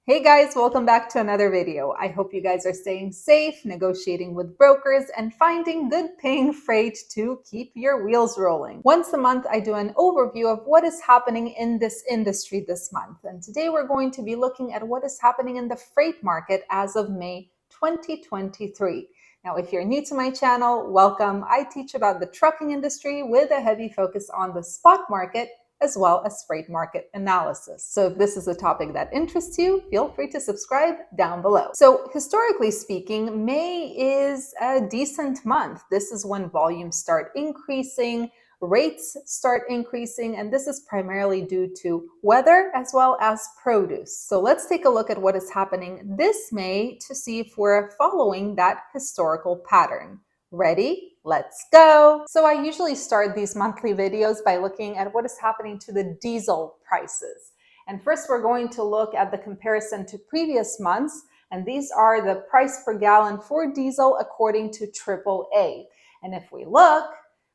Hey guys, welcome back to another video. I hope you guys are staying safe, negotiating with brokers, and finding good paying freight to keep your wheels rolling. Once a month, I do an overview of what is happening in this industry this month. And today we're going to be looking at what is happening in the freight market as of May 2023. Now, if you're new to my channel, welcome. I teach about the trucking industry with a heavy focus on the spot market as well as freight market analysis. So if this is a topic that interests you, feel free to subscribe down below. So historically speaking, May is a decent month. This is when volumes start increasing, rates start increasing, and this is primarily due to weather as well as produce. So let's take a look at what is happening this May to see if we're following that historical pattern. Ready? Let's go! So I usually start these monthly videos by looking at what is happening to the diesel prices. And first we're going to look at the comparison to previous months, and these are the price per gallon for diesel according to AAA. And if we look,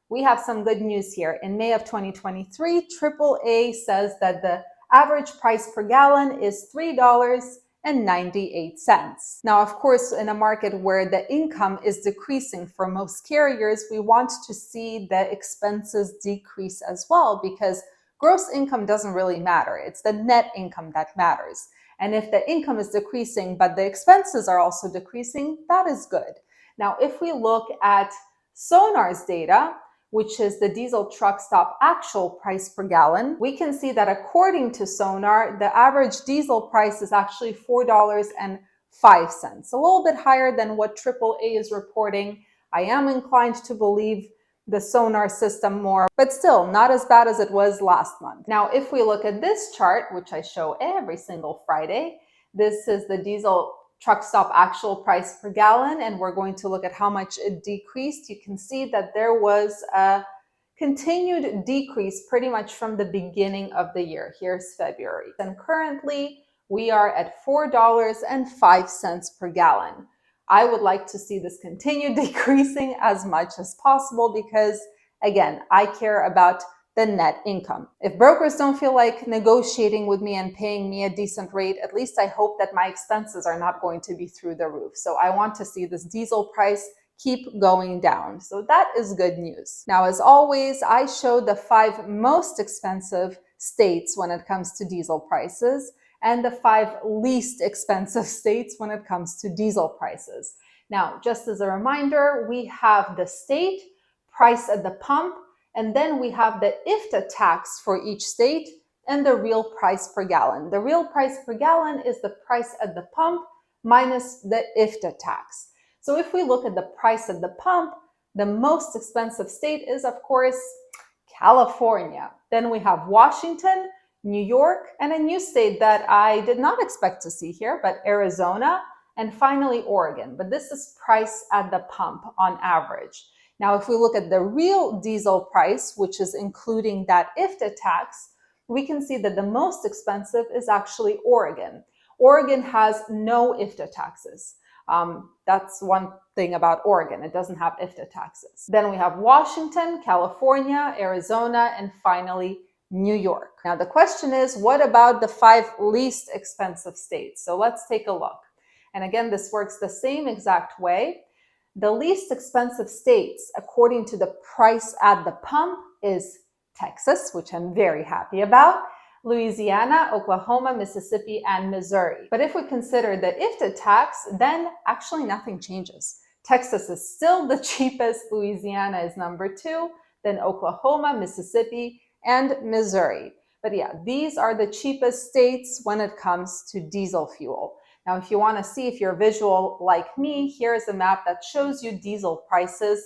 we have some good news here. In May of 2023, AAA says that the average price per gallon is $3.98. Now, of course, in a market where the income is decreasing for most carriers, we want to see the expenses decrease as well, because gross income doesn't really matter. It's the net income that matters. And if the income is decreasing, but the expenses are also decreasing, that is good. Now, if we look at Sonar's data, which is the diesel truck stop actual price per gallon, we can see that according to Sonar, the average diesel price is actually $4.05, a little bit higher than what AAA is reporting. I am inclined to believe the Sonar system more, but still not as bad as it was last month. Now, if we look at this chart, which I show every single Friday, this is the diesel truck stop actual price per gallon, and we're going to look at how much it decreased. You can see that there was a continued decrease pretty much from the beginning of the year. Here's February. And currently we are at $4.05 per gallon. I would like to see this continue decreasing as much as possible because, again, I care about the net income. If brokers don't feel like negotiating with me and paying me a decent rate, at least I hope that my expenses are not going to be through the roof. So I want to see this diesel price keep going down. So that is good news. Now, as always, I show the 5 most expensive states when it comes to diesel prices and the 5 least expensive states when it comes to diesel prices. Now, just as a reminder, we have the state price at the pump, and then we have the IFTA tax for each state and the real price per gallon. The real price per gallon is the price at the pump minus the IFTA tax. So if we look at the price at the pump, the most expensive state is, of course, California. Then we have Washington, New York, and a new state that I did not expect to see here, but Arizona, and finally Oregon. But this is price at the pump on average. Now, if we look at the real diesel price, which is including that IFTA tax, we can see that the most expensive is actually Oregon. Oregon has no IFTA taxes. That's one thing about Oregon. It doesn't have IFTA taxes. Then we have Washington, California, Arizona, and finally New York. Now, the question is, what about the 5 least expensive states? So let's take a look. And again, this works the same exact way. The least expensive states, according to the price at the pump, is Texas, which I'm very happy about, Louisiana, Oklahoma, Mississippi, and Missouri. But if we consider the IFTA tax, then actually nothing changes. Texas is still the cheapest, Louisiana is number 2, then Oklahoma, Mississippi, and Missouri. But yeah, these are the cheapest states when it comes to diesel fuel. Now, if you want to see if you're visual like me, here's a map that shows you diesel prices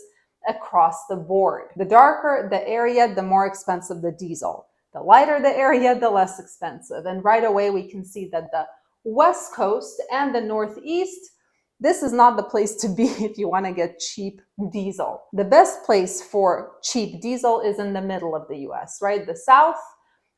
across the board. The darker the area, the more expensive the diesel. The lighter the area, the less expensive. And right away, we can see that the West Coast and the Northeast, this is not the place to be if you want to get cheap diesel. The best place for cheap diesel is in the middle of the US, right? The South,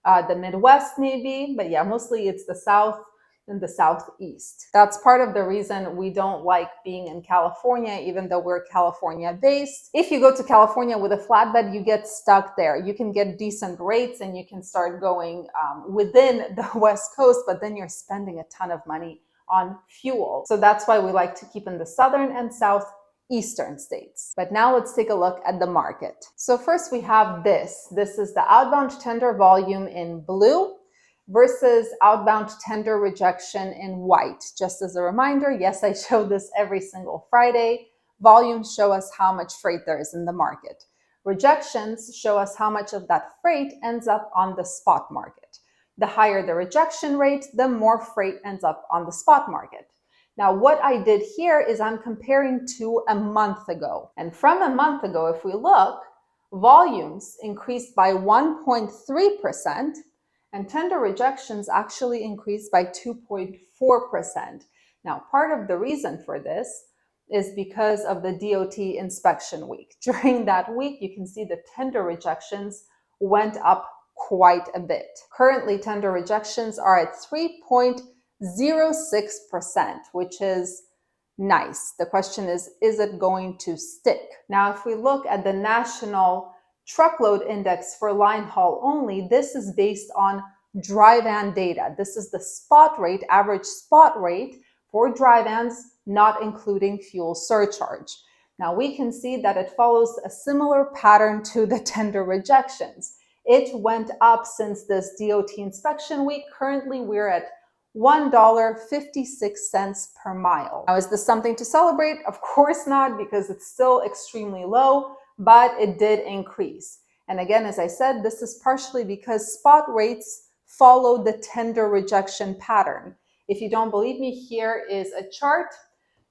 the Midwest maybe, but yeah, mostly it's the South, in the Southeast. That's part of the reason we don't like being in California, even though we're California based. If you go to California with a flatbed, you get stuck there. You can get decent rates and you can start going within the West Coast, but then you're spending a ton of money on fuel. So that's why we like to keep in the southern and southeastern states. But now let's take a look at the market. So first we have this. This is the outbound tender volume in blue versus outbound tender rejection in white. Just as a reminder, yes, I show this every single Friday. Volumes show us how much freight there is in the market. Rejections show us how much of that freight ends up on the spot market. The higher the rejection rate, the more freight ends up on the spot market. Now, what I did here is I'm comparing to a month ago. And from a month ago, if we look, volumes increased by 1.3%, and tender rejections actually increased by 2.4%. Now, part of the reason for this is because of the DOT inspection week. During that week, you can see the tender rejections went up quite a bit. Currently, tender rejections are at 3.06%, which is nice. The question is it going to stick? Now, if we look at the national truckload index for line haul only, this is based on dry van data. This is the spot rate, average spot rate for dry vans, not including fuel surcharge. Now we can see that it follows a similar pattern to the tender rejections. It went up since this DOT inspection week. Currently, we're at $1.56 per mile. Now, is this something to celebrate? Of course not, because it's still extremely low, but it did increase. And again, as I said, this is partially because spot rates follow the tender rejection pattern. If you don't believe me, here is a chart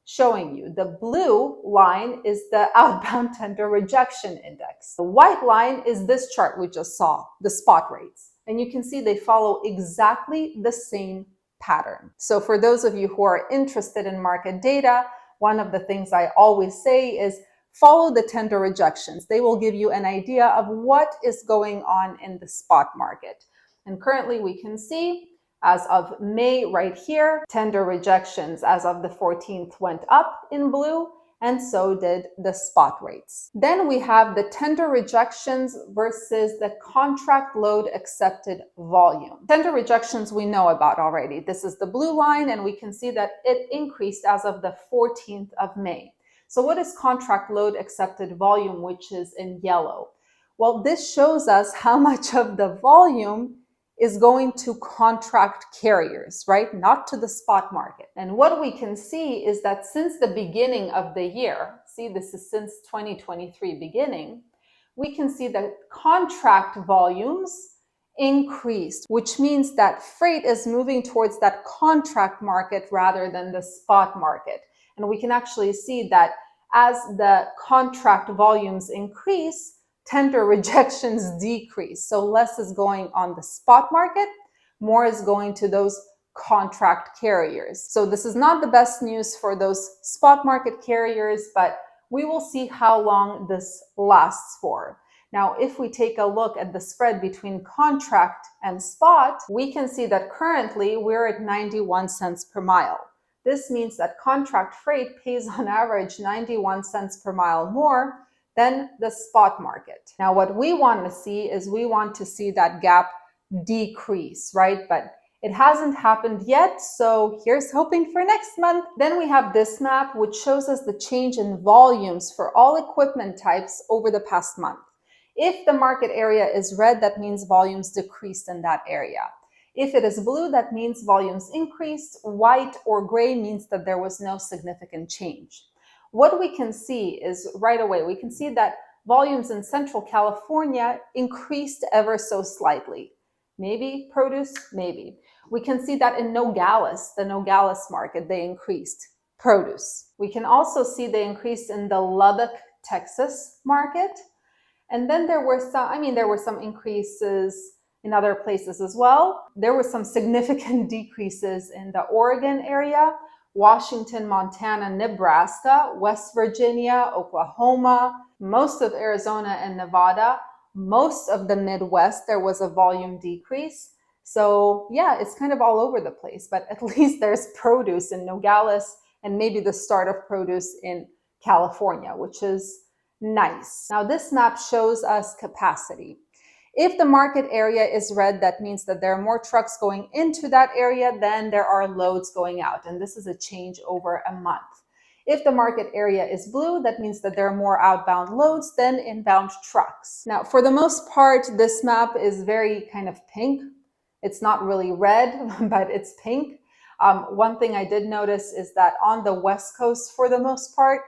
showing you. The blue line is the outbound tender rejection index. The white line is this chart we just saw, the spot rates. And you can see they follow exactly the same pattern. So for those of you who are interested in market data, one of the things I always say is follow the tender rejections. They will give you an idea of what is going on in the spot market. And currently we can see as of May right here, tender rejections as of the 14th went up in blue, and so did the spot rates. Then we have the tender rejections versus the contract load accepted volume. Tender rejections we know about already. This is the blue line, and we can see that it increased as of the 14th of May. So what is contract load accepted volume, which is in yellow? Well, this shows us how much of the volume is going to contract carriers, right? Not to the spot market. And what we can see is that since the beginning of the year, see, this is since 2023 beginning, we can see that contract volumes increased, which means that freight is moving towards that contract market rather than the spot market. And we can actually see that as the contract volumes increase, tender rejections decrease. So less is going on the spot market, more is going to those contract carriers. So this is not the best news for those spot market carriers, but we will see how long this lasts for. Now, if we take a look at the spread between contract and spot, we can see that currently we're at 91 cents per mile. This means that contract freight pays on average 91 cents per mile more than the spot market. Now, what we want to see is we want to see that gap decrease, right? But it hasn't happened yet, so here's hoping for next month. Then we have this map, which shows us the change in volumes for all equipment types over the past month. If the market area is red, that means volumes decreased in that area. If it is blue, that means volumes increased. White or gray means that there was no significant change. What we can see is right away, we can see that volumes in Central California increased ever so slightly. Maybe produce, maybe. We can see that in Nogales, the Nogales market, they increased produce. We can also see they increased in the Lubbock, Texas market. And then there were some increases in other places as well. There were some significant decreases in the Oregon area, Washington, Montana, Nebraska, West Virginia, Oklahoma, most of Arizona and Nevada, most of the Midwest, there was a volume decrease. So yeah, it's kind of all over the place, but at least there's produce in Nogales and maybe the start of produce in California, which is nice. Now this map shows us capacity. If the market area is red, that means that there are more trucks going into that area than there are loads going out. And this is a change over a month. If the market area is blue, that means that there are more outbound loads than inbound trucks. Now, for the most part, this map is very kind of pink. It's not really red, but it's pink. One thing I did notice is that on the West Coast, for the most part,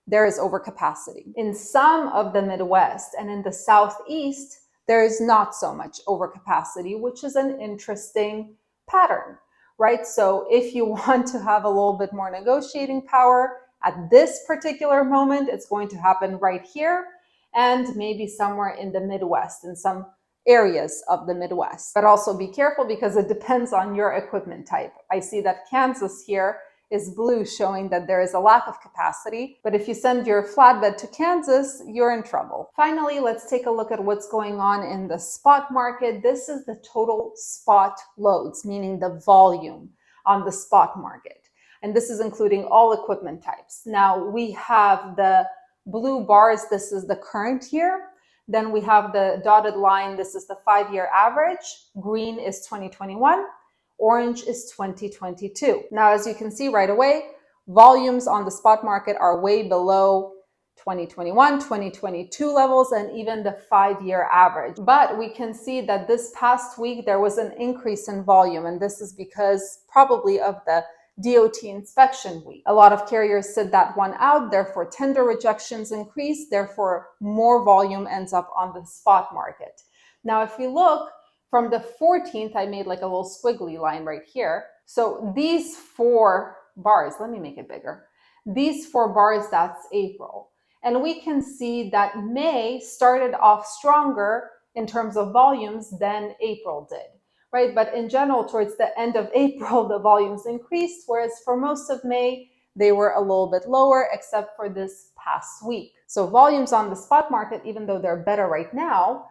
there is overcapacity. In some of the Midwest and in the Southeast, there is not so much overcapacity, which is an interesting pattern, right? So if you want to have a little bit more negotiating power at this particular moment, it's going to happen right here and maybe somewhere in the Midwest, in some areas of the Midwest. But also be careful because it depends on your equipment type. I see that Kansas here is blue, showing that there is a lack of capacity. But if you send your flatbed to Kansas, you're in trouble. Finally, let's take a look at what's going on in the spot market. This is the total spot loads, meaning the volume on the spot market. And this is including all equipment types. Now we have the blue bars. This is the current year. Then we have the dotted line. This is the 5-year average. Green is 2021. Orange is 2022. Now, as you can see right away, volumes on the spot market are way below 2021, 2022 levels, and even the 5-year average. But we can see that this past week, there was an increase in volume, and this is because probably of the DOT inspection week. A lot of carriers sit that one out, therefore tender rejections increase, therefore more volume ends up on the spot market. Now, if we look from the 14th, I made like a little squiggly line right here. So these 4 bars, let me make it bigger. These 4 bars, that's April. And we can see that May started off stronger in terms of volumes than April did, right? But in general, towards the end of April, the volumes increased, whereas for most of May, they were a little bit lower, except for this past week. So volumes on the spot market, even though they're better right now,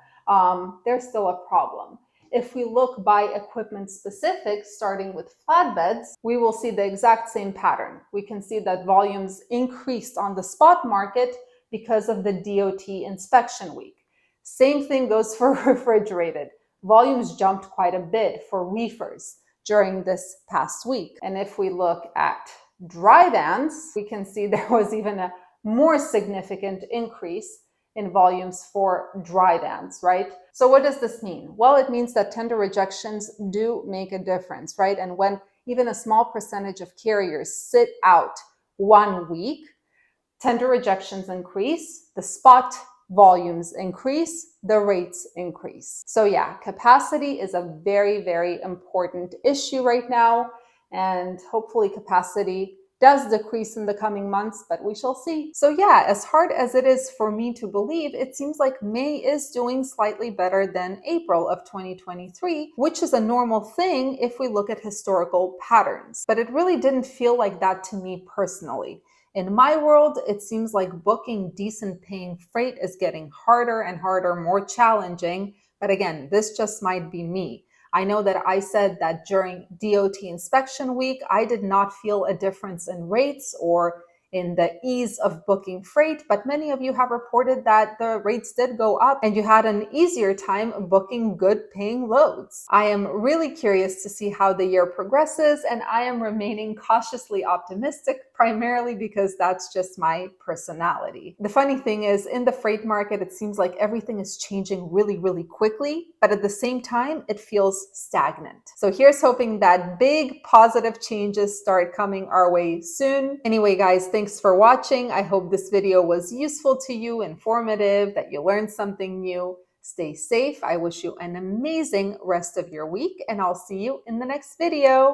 there's still a problem. If we look by equipment specific, starting with flatbeds, we will see the exact same pattern. We can see that volumes increased on the spot market because of the DOT inspection week. Same thing goes for refrigerated. Volumes jumped quite a bit for reefers during this past week. And if we look at dry vans, we can see there was even a more significant increase in volumes for dry vans, right? So what does this mean? Well, it means that tender rejections do make a difference, right? And when even a small percentage of carriers sit out 1 week, tender rejections increase, the spot volumes increase, the rates increase. So yeah, capacity is a very, very important issue right now. And hopefully capacity does decrease in the coming months, but we shall see. So yeah, as hard as it is for me to believe, it seems like May is doing slightly better than April of 2023, which is a normal thing if we look at historical patterns. But it really didn't feel like that to me personally. In my world, it seems like booking decent paying freight is getting harder and harder, more challenging. But again, this just might be me. I know that I said that during DOT inspection week, I did not feel a difference in rates or in the ease of booking freight, but many of you have reported that the rates did go up and you had an easier time booking good paying loads. I am really curious to see how the year progresses, and I am remaining cautiously optimistic, primarily because that's just my personality. The funny thing is, in the freight market, it seems like everything is changing really, really quickly, but at the same time, it feels stagnant. So here's hoping that big positive changes start coming our way soon. Anyway, guys, thanks for watching. I hope this video was useful to you, informative, that you learned something new. Stay safe. I wish you an amazing rest of your week, and I'll see you in the next video.